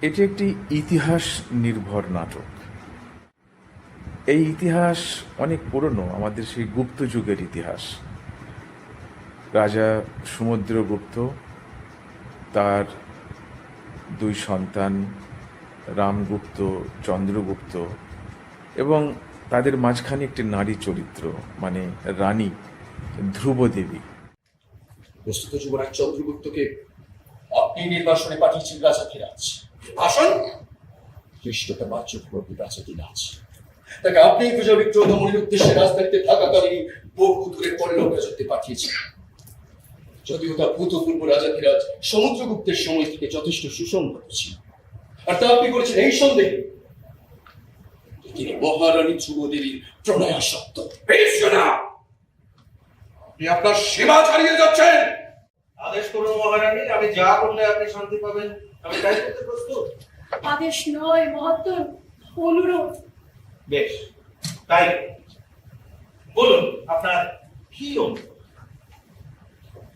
এটি একটি ইতিহাস নির্ভর নাটক। এই ইতিহাস অনেক পুরনো, আমাদের সেই গুপ্ত যুগের ইতিহাস। রাজা সমুদ্রগুপ্ত, তার দুই সন্তান রামগুপ্ত, চন্দ্রগুপ্ত, এবং তাদের মাঝখানে একটি নারী চরিত্র, মানে রানী ধ্রুবদেবী। বস্তুত যুবরাজ চন্দ্রগুপ্তকে আপনি নির্বাসনে পাঠিয়েছেন রাজাধিরাজ। আসন খ্রিস্টতা বাচ্যপ্রতি রাজাধিরাজ, তাকে আপনি পূজা বিক্রয় দমনের উদ্দেশ্যে রাজধানীতে থাকাকালীন বহু দূরে পল্লব রাজত্বে পাঠিয়েছেন। যদিও তার ভূতপূর্ব রাজাধিরাজ সমুদ্রগুপ্তের সময় থেকে যথেষ্ট সুসংগত ছিল, আর তা আপনি করেছেন এই সন্দেহে তিনি মহারানী ধ্রুবদেবীর প্রণয়াসক্ত। আপনি আপনার সীমা ছাড়িয়ে যাচ্ছেন। আদেশ করুন মহারানী, আমি যা করলে আপনি শান্তি পাবেন আমি তাই করতে প্রস্তুত। আদেশ নয় মহাত্মা, অনুরোধ। বেশ, তাই বলুন আপনার কি অনুরোধ?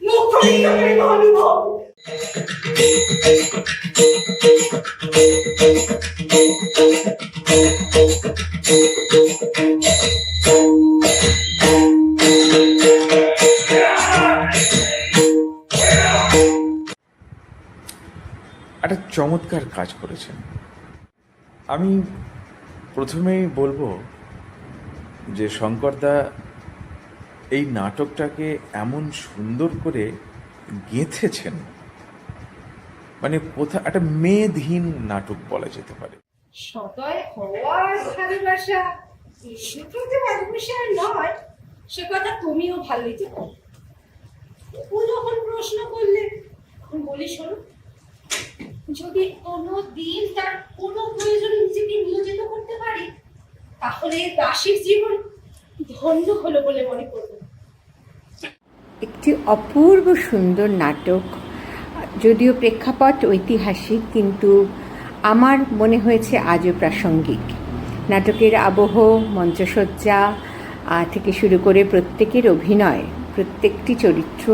মুখ প্রতিজ্ঞা করে মহানুভব। একটা চমৎকার কাজ করেছেন। আমি প্রথমেই বলবো যে শঙ্করদা এই নাটকটাকে এমন সুন্দর করে গেঁথেছেন, মানে কোথাও একটা মেয়েধীন নাটক বলা যেতে পারে। সদয় হওয়ার ভালোবাসা, শুধু যে ভালোবাসা নয়, সে কথা তুমিও ভালোই জানো। ও যখন প্রশ্ন করলে আমি বলি, শোনো, যদি কোনো দিন তার কোনো প্রয়োজনে নিজেকে নিয়োজিত করতে পারি, তাহলে দাসীর জীবন ধন্য হলো বলে মনে করব। একটি অপূর্ব সুন্দর নাটক, যদিও প্রেক্ষাপট ঐতিহাসিক, কিন্তু আমার মনে হয়েছে আজও প্রাসঙ্গিক। নাটকের আবহ, মঞ্চসজ্জা থেকে শুরু করে প্রত্যেকের অভিনয়, প্রত্যেকটি চরিত্র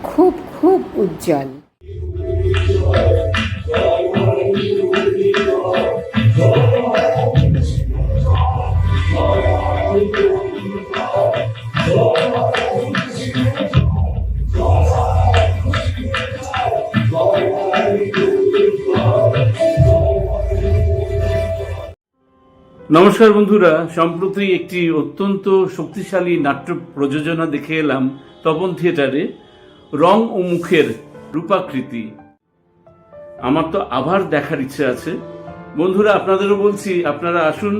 খুব খুব উজ্জ্বল। নমস্কার বন্ধুরা, সম্প্রতি একটি অত্যন্ত শক্তিশালী নাট্য প্রযোজনা দেখে এলাম তপন থিয়েটারে, রং ও মুখের রূপাকৃতি। আমার তো আবার দেখার ইচ্ছে আছে। বন্ধুরা, আপনাদেরও বলছি, আপনারা আসুন,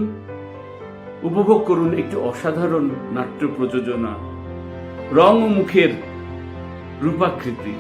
উপভোগ করুন একটি অসাধারণ নাট্য প্রযোজনা, রং ও মুখের রূপাকৃতি।